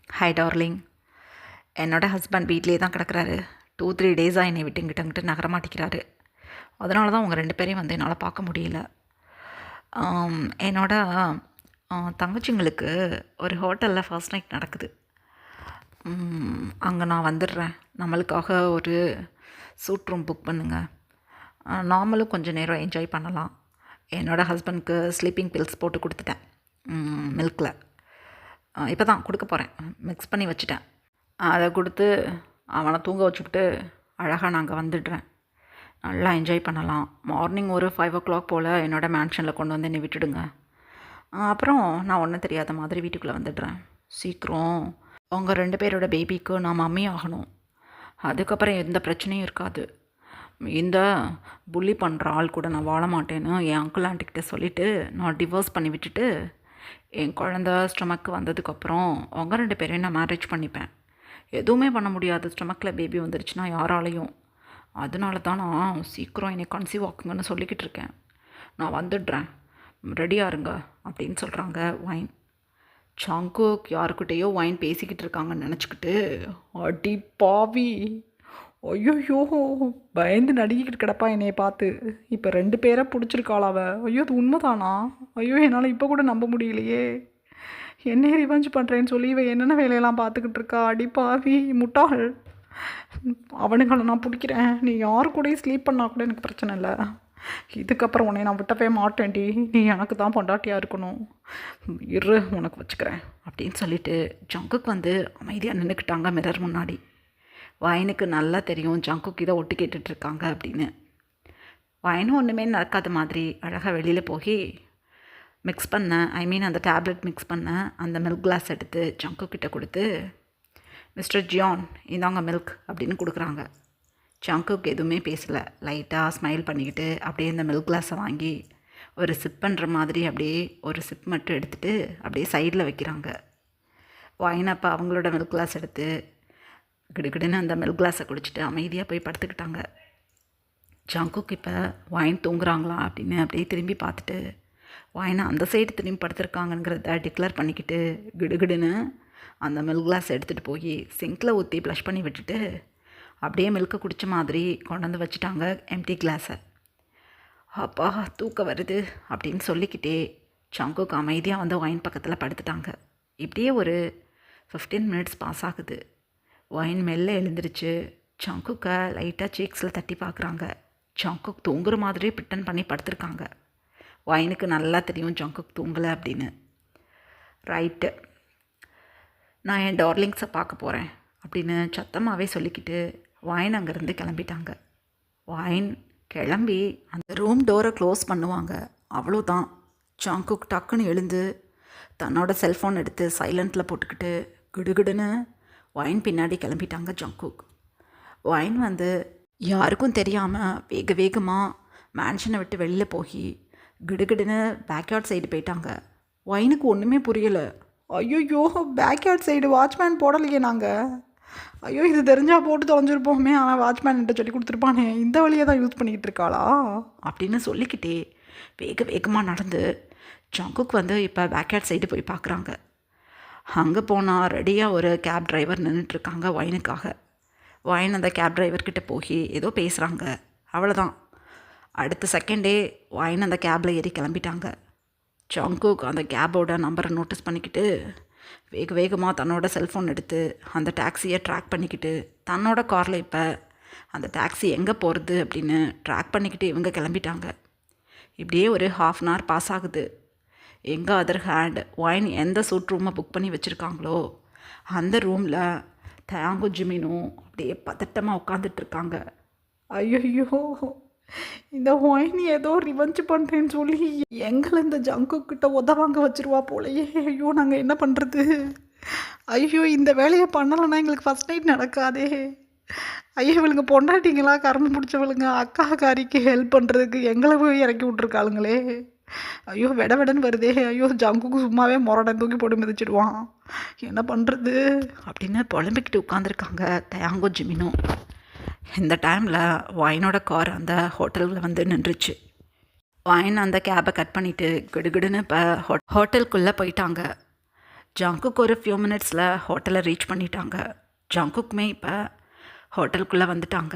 ஹை டார்லிங், என்னோடய ஹஸ்பண்ட் வீட்லேயே தான் கிடக்கிறாரு, 2-3 டேஸாக என்னை விட்டு இங்கிட்ட நகர மாட்டேங்கிறாரு, அதனால தான் உங்கள் 2 பேரையும் வந்து என்னால் பார்க்க முடியல. என்னோட தங்கச்சிங்களுக்கு ஒரு ஹோட்டலில் ஃபர்ஸ்ட் நைட் நடக்குது, அங்கே நான் வந்துடுறேன், நம்மளுக்காக ஒரு சூட் ரூம் புக் பண்ணுங்கள், நாமளும் கொஞ்சம் நேரம் என்ஜாய் பண்ணலாம். என்னோடய ஹஸ்பண்ட்க்கு ஸ்லீப்பிங் பில்ஸ் போட்டு கொடுத்துட்டேன் மில்கில், இப்போ தான் கொடுக்க போகிறேன், மிக்ஸ் பண்ணி வச்சுட்டேன், அதை கொடுத்து அவனை தூங்க வச்சுக்கிட்டு அழகாக நாங்கள் வந்துடுறேன், நல்லா என்ஜாய் பண்ணலாம். மார்னிங் ஒரு 5 o'clock போல் என்னோடய மேன்ஷனில் கொண்டு வந்து என்னை விட்டுடுங்க, அப்புறம் நான் ஒன்றும் தெரியாத மாதிரி வீட்டுக்குள்ளே வந்துடுறேன். சீக்கிரம் உங்கள் 2 பேரோட பேபிக்கு நான் மம்மி ஆகணும், அதுக்கப்புறம் எந்த பிரச்சனையும் இருக்காது. இந்த புள்ளி பண்ணுற ஆள் கூட நான் வாழ மாட்டேன்னு என் அங்கிள் ஆண்டிக்கிட்ட சொல்லிவிட்டு நான் டிவோர்ஸ் பண்ணி விட்டுட்டு என் குழந்த ஸ்டொமக்கு வந்ததுக்கப்புறம் உங்கள் 2 பேரையும் நான் மேரேஜ் பண்ணிப்பேன். எதுவுமே பண்ண முடியாது, ஸ்டொமக்கில் பேபி வந்துருச்சுன்னா யாராலையும். அதனால தான் நான் சீக்கிரம் என்னை கன்சீவ் ஆக்குங்கன்னு சொல்லிக்கிட்டு இருக்கேன், நான் வந்துடுறேன், ரெடியாக இருங்க அப்படின்னு சொல்கிறாங்க ஒயின். ஜங்குக் யாருக்கிட்டேயோ ஒயின் பேசிக்கிட்டு இருக்காங்கன்னு நினச்சிக்கிட்டு, அடி பாவி, ஐயோ பயந்து நடுங்கிக்கிட்டு கிடப்பா என்னையை பார்த்து, இப்போ 2 பேரை பிடிச்சிருக்காளாவ, ஐயோ அது உண்மைதானா, ஐயோ என்னால் இப்போ கூட நம்ப முடியலையே, என்னையே ரிவெஞ்ச் பண்ணுறேன்னு சொல்லி இவன் என்னென்ன வேலையெல்லாம் பார்த்துக்கிட்டு இருக்கா, அடி பாவி முட்டாள், அவனுங்களை நான் பிடிக்கிறேன், நீ யாரு கூடயும் ஸ்லீப் பண்ணால் கூட எனக்கு பிரச்சனை இல்லை, இதுக்கப்புறம் உன்னை நான் விட்டவே மாட்டேன்டி, நீ எனக்கு தான் பொண்டாட்டியாக இருக்கணும், இரு உனக்கு வச்சுக்கிறேன் அப்படின்னு சொல்லிட்டு ஜங்குக் வந்து அமைதியாக நின்றுக்கிட்டாங்க மிரர் முன்னாடி. ஒயினுக்கு நல்லா தெரியும் ஜங்குக் இதை ஒட்டு கேட்டுட்ருக்காங்க அப்படின்னு. ஒயினும் ஒன்றுமே நடக்காத மாதிரி அழகாக வெளியில் போய் மிக்ஸ் பண்ண, அந்த டேப்லெட் மிக்ஸ் பண்ண அந்த மில்க் கிளாஸ் எடுத்து ஜங்குக் கிட்ட கொடுத்து, மிஸ்டர் ஜியான் இந்தாங்க மில்க் அப்படின்னு கொடுக்குறாங்க. ஜங்குக் எதுவுமே பேசலை, லைட்டாக ஸ்மைல் பண்ணிக்கிட்டு அப்படியே இந்த மில்க் கிளாஸை வாங்கி ஒரு சிப் பண்ணுற மாதிரி அப்படியே ஒரு சிப் மட்டும் எடுத்துகிட்டு அப்படியே சைடில் வைக்கிறாங்க. ஒயின் அப்போ அவங்களோட மில்க் கிளாஸ் எடுத்து கிடுகிடுன்னு அந்த மில்க் கிளாஸை குடிச்சிட்டு அமைதியாக போய் படுத்துக்கிட்டாங்க. ஜங்குக் இப்போ ஒயின் தூங்குறாங்களா அப்படின்னு அப்படியே திரும்பி பார்த்துட்டு ஒயினை அந்த சைடு திரும்பி படுத்துருக்காங்கங்கிறத டிக்ளேர் பண்ணிக்கிட்டு கிடுகிடுன்னு அந்த மில்க் கிளாஸ் எடுத்துகிட்டு போய் சிங்கில் ஊற்றி ப்ளஷ் பண்ணி விட்டுட்டு அப்படியே மில்கை குடித்த மாதிரி கொண்டு வந்து வச்சுட்டாங்க எம்டி கிளாஸை. அப்பா தூக்கம் வருது அப்படின்னு சொல்லிக்கிட்டே ஜங்குக் அமைதியாக வந்து ஒயின் பக்கத்தில் படுத்துட்டாங்க. இப்படியே ஒரு 15 minutes பாஸ் ஆகுது. ஒயின் மெல்ல எழுந்திரிச்சு ஜங்குக்கை லைட்டாக சீக்ஸில் தட்டி பார்க்குறாங்க. ஜங்குக் தூங்குற மாதிரியே பிட்டன் பண்ணி படுத்துருக்காங்க. ஒயினுக்கு நல்லா தெரியும் ஜங்குக் தூங்கலை அப்படின்னு. ரைட்டு, நான் என் டார்லிங்ஸை பார்க்க போகிறேன் அப்படின்னு சத்தமாகவே சொல்லிக்கிட்டு ஒயின் அங்கேருந்து கிளம்பிட்டாங்க. ஒயின் கிளம்பி அந்த ரூம் டோரை க்ளோஸ் பண்ணுவாங்க. அவ்வளோதான், ஜங்குக் டக்குன்னு எழுந்து தன்னோட செல்ஃபோன் எடுத்து சைலண்ட்டில் போட்டுக்கிட்டு கிடுகிடுன்னு ஒயின் பின்னாடி கிளம்பிட்டாங்க ஜங்குக். ஒயின் வந்து யாருக்கும் தெரியாமல் வேக வேகமாக மேன்ஷனை விட்டு வெளியில் போய் கிடுகிடுன்னு பேக்யார்ட் சைடு போயிட்டாங்க. ஒயினுக்கு ஒன்றுமே புரியலை. ஐயோ பேக்யார்ட் சைடு வாட்ச்மேன் போடலையே நாங்கள், ஐயோ இது தெரிஞ்சால் போட்டு தொலைஞ்சிருப்போமே, ஆனால் வாட்ச்மேன்கிட்ட சொல்லி கொடுத்துருப்பானே, இந்த வழியை தான் யூஸ் பண்ணிக்கிட்டு இருக்காளா அப்படின்னு சொல்லிக்கிட்டே வேக வேகமாக நடந்து ஜங்குக் வந்து இப்போ பேக்யார்ட் சைடு போய் பார்க்குறாங்க. அங்கே போனால் ரெடியாக ஒரு கேப் டிரைவர் நின்றுட்டுருக்காங்க ஒயினுக்காக. ஒயின் அந்த கேப் டிரைவர்கிட்ட போய் ஏதோ பேசுகிறாங்க. அவ்வளோதான். அடுத்த செகண்டே ஒயின் அந்த கேபில் ஏறி கிளம்பிட்டாங்க. ஜங்குக் அந்த கேபோட நம்பரை நோட்டீஸ் பண்ணிக்கிட்டு வேக வேகமாக தன்னோட செல்ஃபோன் எடுத்து அந்த டாக்ஸியை ட்ராக் பண்ணிக்கிட்டு தன்னோட காரில் இப்போ அந்த டாக்ஸி எங்கே போகிறது அப்படின்னு ட்ராக் பண்ணிக்கிட்டு இவங்க கிளம்பிட்டாங்க. இப்படியே ஒரு ½ அன் ஹவர் பாஸ் ஆகுது. எங்கள் அதர் ஹேண்ட் ஒயின் எந்த சூட் ரூமை புக் பண்ணி வச்சுருக்காங்களோ அந்த ரூமில் தயாங்கும் ஜிமினும் அப்படியே பதட்டமாக உட்காந்துட்ருக்காங்க. ஐயோ, இந்த ஒயின் ஏதோ ரிவெஞ்ச் பண்ணுறேன்னு சொல்லி எங்களை இந்த ஜங்குக்கிட்ட உதவாங்க வச்சுருவா போலையே. ஐயோ, நாங்கள் என்ன பண்ணுறது? ஐயோ, இந்த வேலையை பண்ணலைன்னா எங்களுக்கு ஃபஸ்ட் நைட் நடக்காதே. ஐயோ, இவளுங்க பொண்டாட்டிங்களா கரம்பு பிடிச்சவளுங்க அக்காக்காரிக்கு ஹெல்ப் பண்ணுறதுக்கு எங்களை போய் இறக்கி விட்ருக்காளுங்களே. ஐயோ, வெடன்னு வருதே. ஐயோ, ஜங்குக்கு சும்மாவே முரடன் தூக்கி போட்டு மிதிச்சிடுவான். என்ன பண்ணுறது அப்படின்னு புலம்பிக்கிட்டு உட்காந்துருக்காங்க தயாங்கும் ஜிமினும். இந்த டைமில் ஒயினோட கார் அந்த ஹோட்டலில் வந்து நின்றுச்சு. ஒயின் அந்த கேபை கட் பண்ணிவிட்டு கிடுகிடுன்னு இப்போ ஹோட்டலுக்குள்ளே போயிட்டாங்க. ஜங்குக்கு ஒரு ஃபியூ மினிட்ஸில் ஹோட்டலை ரீச் பண்ணிட்டாங்க. ஜங்குக்குமே இப்போ ஹோட்டலுக்குள்ளே வந்துட்டாங்க.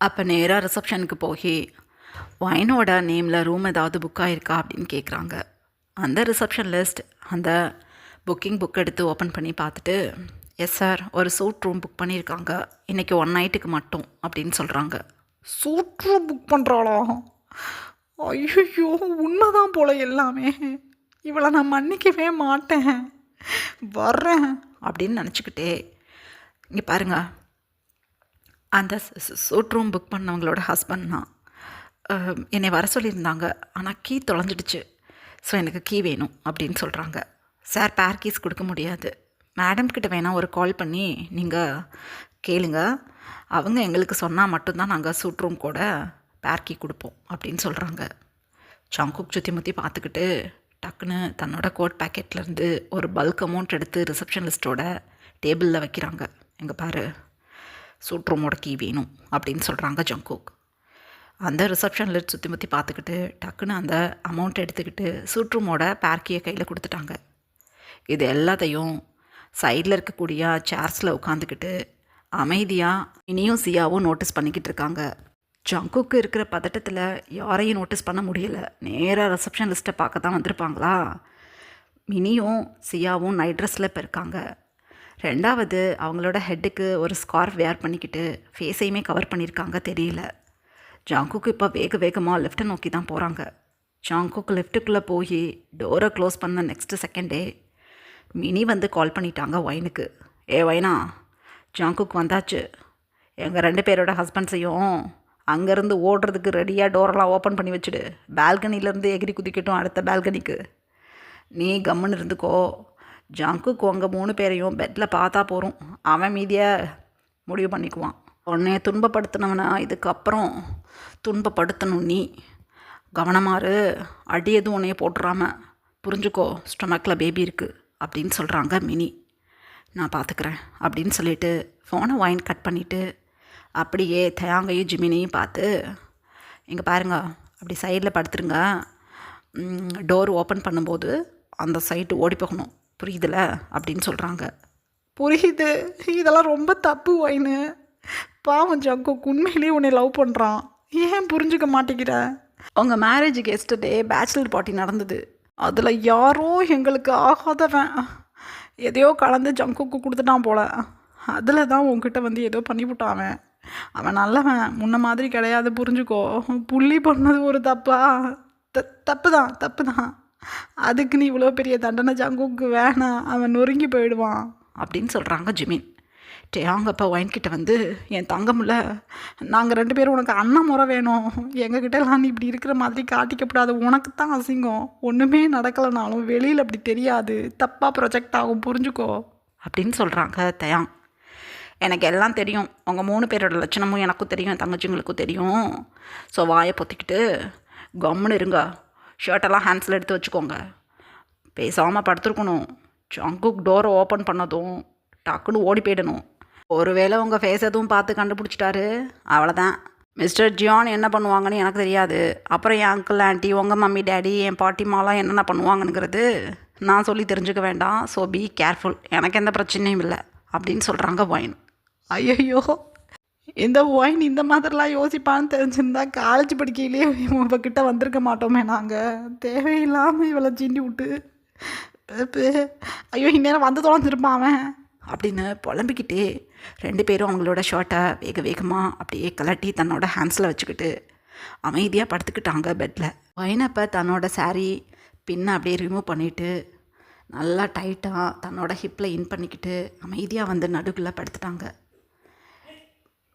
அப்போ நேராக ரிசப்ஷனுக்கு போய் ஒயினோட நேமில் ரூம் ஏதாவது புக் ஆகிருக்கா அப்படின்னு கேட்குறாங்க. அந்த ரிசப்ஷனிஸ்ட் அந்த புக்கிங் புக் எடுத்து ஓப்பன் பண்ணி பார்த்துட்டு, எஸ் சார், ஒரு சூட் ரூம் புக் பண்ணியிருக்காங்க, இன்றைக்கி 1 நைட்டுக்கு மட்டும் அப்படின்னு சொல்கிறாங்க. சூட் ரூம் புக் பண்ணுறாளா? ஐயோ, உண்மைதான் போல எல்லாமே. இவளை நான் மன்னிக்கவே மாட்டேன், வர்றேன் அப்படின்னு நினச்சிக்கிட்டே. இங்கே பாருங்க, அந்த சூட் ரூம் புக் பண்ணவங்களோட ஹஸ்பண்ட் தான். என்னை வர சொல்லியிருந்தாங்க, ஆனால் கீ தொலைஞ்சிடுச்சு. ஸோ எனக்கு கீ வேணும் அப்படின்னு சொல்கிறாங்க. சார், பேர் கீஸ் கொடுக்க முடியாது. மேடம்கிட்ட வேணால் ஒரு கால் பண்ணி நீங்கள் கேளுங்க, அவங்க எங்களுக்கு சொன்னால் மட்டும்தான் நாங்கள் சூட் ரூம் கூட பேர் கீ கொடுப்போம் அப்படின்னு சொல்கிறாங்க. ஜங்குக் சுற்றி முற்றி பார்த்துக்கிட்டு டக்குன்னு தன்னோட கோட் பேக்கெட்லேருந்து ஒரு பல்க் அமௌண்ட் எடுத்து ரிசப்ஷனிஸ்ட்டோட டேபிளில் வைக்கிறாங்க. எங்கே பாரு, சூட் ரூமோட கீ வேணும் அப்படின்னு சொல்கிறாங்க ஜங்குக். அந்த ரிசப்ஷனில் சுற்றி முற்றி பார்த்துக்கிட்டு டக்குன்னு அந்த அமௌண்ட் எடுத்துக்கிட்டு சூட் ரூமோட பேர்க்கியை கையில் கொடுத்துட்டாங்க. இது எல்லாத்தையும் சைடில் இருக்கக்கூடிய சேர்ஸில் உட்காந்துக்கிட்டு அமைதியாக இனியும் சியாவும் நோட்டீஸ் பண்ணிக்கிட்டு இருக்காங்க. ஜங்குக்கு இருக்கிற பதட்டத்தில் யாரையும் நோட்டீஸ் பண்ண முடியலை. நேராக ரிசப்ஷனிஸ்ட்டை பார்க்க தான் வந்திருப்பாங்களா. மினியும் சியாவும் நைட் ட்ரெஸ்ஸில் இப்போ இருக்காங்க. ரெண்டாவது, அவங்களோட ஹெட்டுக்கு ஒரு ஸ்கார்ஃப் வேர் பண்ணிக்கிட்டு ஃபேஸையுமே கவர் பண்ணியிருக்காங்க, தெரியல. ஜங்குக்கு இப்போ வேக வேகமாக லெஃப்ட்டை நோக்கி தான் போகிறாங்க. ஜங்குக்கு லெஃப்ட்டுக்குள்ளே போய் டோரை க்ளோஸ் பண்ண நெக்ஸ்ட்டு செகண்டே மினி வந்து கால் பண்ணிட்டாங்க ஒயினுக்கு. ஏ ஒயினா, ஜங்குக்கு வந்தாச்சு, எங்கள் 2 பேரோட ஹஸ்பண்ட்ஸையும் அங்கேருந்து ஓடுறதுக்கு ரெடியாக டோரெல்லாம் ஓப்பன் பண்ணி வச்சுடு. பால்கனிலேருந்து எகிரி குதிக்கட்டும் அடுத்த பால்கனிக்கு. நீ கம்முன்னு இருந்துக்கோ. ஜங்குக்கு உங்கள் 3 பேரையும் பெட்டில் பார்த்தா போகிறோம், அவன் மீதியை முடிவு பண்ணிக்குவான். உன்னைய துன்பப்படுத்தினவனா இதுக்கப்புறம் துன்பப்படுத்தணும். நீ கவனமாறு, அடி எதுவும் உன்னைய போட்டுறாம புரிஞ்சுக்கோ. ஸ்டொமக்கில் பேபி இருக்குது அப்படின்னு சொல்கிறாங்க மினி. நான் பார்த்துக்கிறேன் அப்படின்னு சொல்லிவிட்டு ஃபோனை ஒயின் கட் பண்ணிவிட்டு அப்படியே தயாங்கையும் ஜிமினையும் பார்த்து, இங்கே பாருங்க, அப்படி சைடில் படுத்துருங்க, டோர் ஓப்பன் பண்ணும்போது அந்த சைட்டு ஓடி போகணும், புரியுதுல அப்படின்னு சொல்கிறாங்க. புரியுது, இதெல்லாம் ரொம்ப தப்பு ஒயின்னு. பாவம் ஜங்குக் உண்மையிலேயே உன்னை லவ் பண்ணுறான், ஏன் புரிஞ்சுக்க மாட்டேங்கிற? உங்கள் மேரேஜுக்கு எஸ்டர்டே பேச்சுலர் பார்ட்டி நடந்தது, அதில் யாரோ எங்களுக்கு ஆகாதவன் எதையோ கலந்து ஜங்குக்கு கொடுத்துட்டான் போல. அதில் தான் உங்ககிட்ட வந்து ஏதோ பண்ணிவிட்டான். அவன் நல்லவன், முன்ன மாதிரி கிடையாது, புரிஞ்சுக்கோ. புள்ளி பண்ணது ஒரு தப்பா? தப்பு தான். அதுக்கு நீ இவ்வளோ பெரிய தண்டனை ஜங்குக்கு வேணாம், அவன் நொறுங்கி போயிடுவான் அப்படின்னு சொல்கிறாங்க ஜிமின். டேயாங்க அப்போ ஒயின்கிட்ட வந்து, என் தங்கமில்ல, நாங்கள் 2 பேரும் உனக்கு அண்ணன் முறை வேணும், எங்ககிட்டலாம் நீ இப்படி இருக்கிற மாதிரி காட்டிக்கப்படாது, உனக்கு தான் அசிங்கம், ஒன்றுமே நடக்கலைனாலும் வெளியில் அப்படி தெரியாது, தப்பாக ப்ரொஜெக்ட் ஆகும், புரிஞ்சுக்கோ அப்படின்னு சொல்கிறாங்க தயாங். எனக்கு எல்லாம் தெரியும், உங்கள் 3 பேரோட லட்சணமும் எனக்கும் தெரியும், என் தங்கச்சிங்களுக்கும் தெரியும். ஸோ வாயை பொத்திக்கிட்டு கம்முன்னு இருங்க, ஷர்ட்டெல்லாம் ஹேண்ட்ஸில் எடுத்து வச்சுக்கோங்க, பேசாமல் படுத்துருக்கணும். ஜங்குக் டோரை ஓப்பன் பண்ணதும் டக்குன்னு ஓடி போயிடணும். ஒருவேளை உங்கள் ஃபேஸ் எதுவும் பார்த்து கண்டுபிடிச்சிட்டாரு, அவ்வளோதான், மிஸ்டர் ஜியான் என்ன பண்ணுவாங்கன்னு எனக்கு தெரியாது. அப்புறம் என் அங்கிள் ஆண்டி, உங்கள் மம்மி டேடி, என் பாட்டிமாலாம் என்னென்ன பண்ணுவாங்கங்கிறது நான் சொல்லி தெரிஞ்சுக்க வேண்டாம். So be careful. எனக்கு எந்த பிரச்சனையும் இல்லை அப்படின்னு சொல்கிறாங்க ஒயின். ஐயையோ, இந்த ஒயின் இந்த மாதிரிலாம் யோசிப்பான்னு தெரிஞ்சிருந்தா காலேஜ் படிக்கையிலேயே இவங்கக்கிட்ட வந்திருக்க மாட்டோமே நாங்கள். தேவையில்லாமல் இவளை சீண்டி விட்டு ஐயோ இந்நேரம் வந்து தொலைஞ்சிருப்பான் அவன் அப்படின்னு புலம்பிக்கிட்டே 2 பேரும் அவங்களோட ஷர்ட்டை வேக வேகமாக அப்படியே கலட்டி தன்னோட ஹேண்ட்ஸில் வச்சுக்கிட்டு அமைதியாக படுத்துக்கிட்டாங்க பெட்டில். வைனப்போ தன்னோட saree பின்னை அப்படியே ரிமூவ் பண்ணிவிட்டு நல்லா டைட்டாக தன்னோட ஹிப்பில் இன் பண்ணிக்கிட்டு அமைதியாக வந்து நடுக்குள்ளே படுத்துட்டாங்க.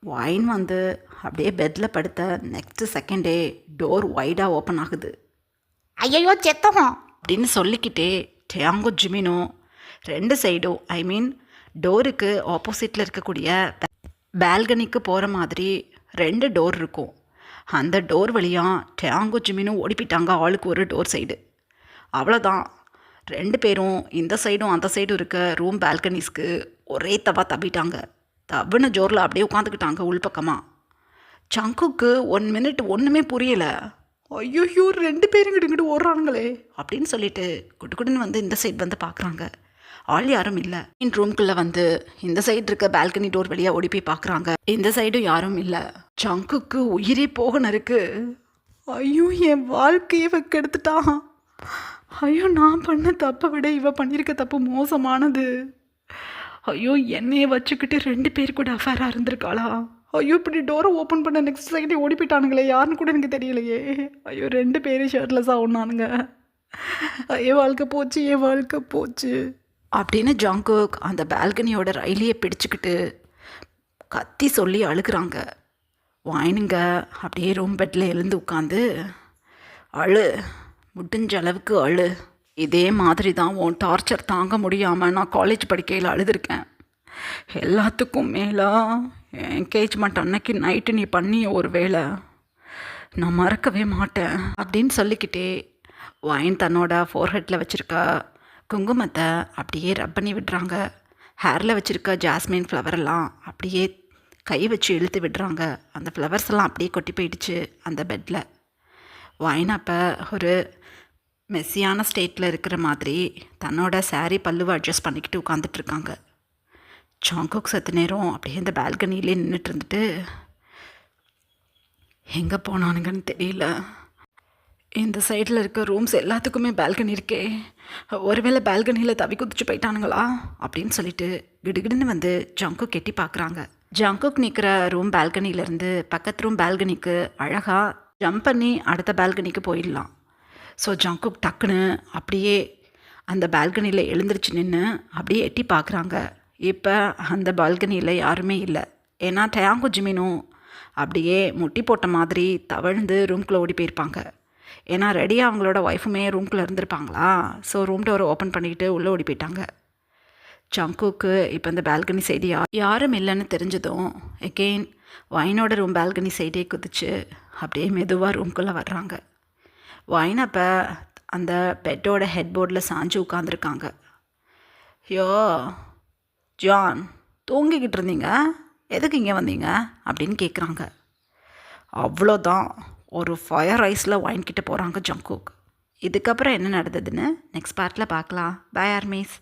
வைன் வந்து அப்படியே பெட்டில் படுத்த நெக்ஸ்ட் செகண்டே டோர் வைடாக ஓப்பன் ஆகுது. ஐயோ செத்தோம் அப்படின்னு சொல்லிக்கிட்டே டியாங்கோ ஜிமினும் 2 சைடும் ஐ மீன் டோருக்கு ஆப்போசிட்டில் இருக்கக்கூடிய பால்கனிக்கு போகிற மாதிரி 2 டோர் இருக்கும். அந்த டோர் வழியாக டியாங்கோ ஜிமினும் ஓடிப்பிட்டாங்க ஆளுக்கு ஒரு டோர் சைடு. அவ்வளோதான், 2 பேரும் இந்த சைடும் அந்த சைடும் இருக்க ரூம் பால்கனிஸ்க்கு ஒரே தப்பிட்டாங்க. தவுன்னு ஜோரில் அப்படியே உட்காந்துக்கிட்டாங்க உள்பக்கமாக. சங்குக்கு 1 மினிட் ஒன்றுமே புரியலை. ஐயோ 2 பேரும் கிட்ட ஓடுறாங்களே அப்படின்னு சொல்லிட்டு குட்டுன்னு வந்து இந்த சைடு வந்து பார்க்குறாங்க. ஆள் யாரும் இல்லை. இந்த ரூம்குள்ளே வந்து இந்த சைடு இருக்க பால்கனி டோர் வழியாக ஓடி போய் பார்க்குறாங்க. இந்த சைடும் யாரும் இல்லை. சங்குக்கு உயிரே போகணும் இருக்கு. ஐயோ என் வாழ்க்கையை இவ கெடுத்துட்டான். ஐயோ நான் பண்ண தப்பை விட இவ பண்ணியிருக்க தப்பு மோசமானது. ஐயோ என்னையே வச்சுக்கிட்டு 2 பேர் கூட அஃபேராக இருந்திருக்காளா? ஐயோ இப்படி டோரை ஓப்பன் பண்ண நெக்ஸ்ட் செகண்டே ஓடி போயிட்டானுங்களே, யாருன்னு கூட எனக்கு தெரியலையே. ஐயோ 2 பேரும் ஷர்ட்லெஸ்ஸாக ஒன்றானுங்க. என் வாழ்க்கை போச்சு, என் வாழ்க்கை போச்சு அப்படின்னு ஜங்குக் அந்த பால்கனியோட ரயிலையே பிடிச்சிக்கிட்டு கத்தி சொல்லி அழுகிறாங்க. வாயினுங்க அப்படியே ரூம் பெட்டில் எழுந்து உட்காந்து அழு, முடிஞ்ச அளவுக்கு அழு. இதே மாதிரி தான் உன் டார்ச்சர் தாங்க முடியாமல் நான் காலேஜ் படிக்கையில் அழுதுருக்கேன். எல்லாத்துக்கும் மேலே என்கேஜ்மெண்ட் அன்னைக்கு நைட்டு நீ பண்ணி ஒரு வேலை நான் மறக்கவே மாட்டேன் அப்படின்னு சொல்லிக்கிட்டே வைன் தன்னோட ஃபோர்ஹெட்டில் வச்சுருக்க குங்குமத்தை அப்படியே ரப் பண்ணி விடுறாங்க. ஹேரில் வச்சுருக்க ஜாஸ்மின் ஃப்ளவரெல்லாம் அப்படியே கை வச்சு இழுத்து விடுறாங்க. அந்த ஃப்ளவர்ஸ் எல்லாம் அப்படியே கொட்டி போயிடுச்சு அந்த பெட்டில். வைன் அப்போ ஒரு மெஸ்ஸியான ஸ்டேட்டில் இருக்கிற மாதிரி தன்னோட saree பல்லுவை அட்ஜஸ்ட் பண்ணிக்கிட்டு உட்காந்துட்ருக்காங்க. ஜங்குக் சத்து நேரம் அப்படியே இந்த பால்கனிலே நின்றுட்டு இருந்துட்டு எங்கே போனானுங்கன்னு தெரியல. இந்த சைடில் இருக்க ரூம்ஸ் எல்லாத்துக்குமே பால்கனி இருக்கே, ஒருவேளை பால்கனியில் தவி குதிச்சு போயிட்டானுங்களா அப்படின்னு சொல்லிட்டு கிடுகிடுன்னு வந்து ஜங்குக் கெட்டி பார்க்குறாங்க. ஜங்குக் நிற்கிற ரூம் பால்கனிலேருந்து பக்கத்து ரூம் பால்கனிக்கு அழகாக ஜம்ப் பண்ணி அடுத்த பால்கனிக்கு போயிடலாம். ஸோ ஜங்குக் டக்குன்னு அப்படியே அந்த பால்கனியில் எழுந்திரிச்சு நின்று அப்படியே எட்டி பார்க்குறாங்க. இப்போ அந்த பால்கனியில் யாருமே இல்லை. ஏன்னா டியாங்கோ ஜிமினும் அப்படியே முட்டி போட்ட மாதிரி தவழ்ந்து ரூம்குள்ளே ஓடி போயிருப்பாங்க. ஏன்னா ரெடியாக அவங்களோட ஒய்ஃபுமே ரூம்குள்ளே இருந்திருப்பாங்களா. ஸோ ரூம் டோரை ஓப்பன் பண்ணிக்கிட்டு உள்ளே ஓடி போயிட்டாங்க. ஜங்குக்கு இப்போ இந்த பால்கனி சைடு யாரும் இல்லைன்னு தெரிஞ்சதும் எகெயின் வைனோட ரூம் பால்கனி சைடே குதிச்சு அப்படியே மெதுவாக ரூம்குள்ளே வர்றாங்க. வைன் அப்போ அந்த பெட்டோட ஹெட் போர்டில் சாஞ்சு உட்காந்துருக்காங்க. யோ ஜான், தூங்கிக்கிட்டு இருந்தீங்க, எதுக்கு இங்கே வந்தீங்க அப்படின்னு கேட்குறாங்க. அவ்வளோதான், ஒரு ஃபயர் ஐஸில் வைன் கிட்ட போகிறாங்க ஜங்குக். இதுக்கப்புறம் என்ன நடந்ததுன்னு நெக்ஸ்ட் பார்ட்டில் பார்க்கலாம். Bye armies.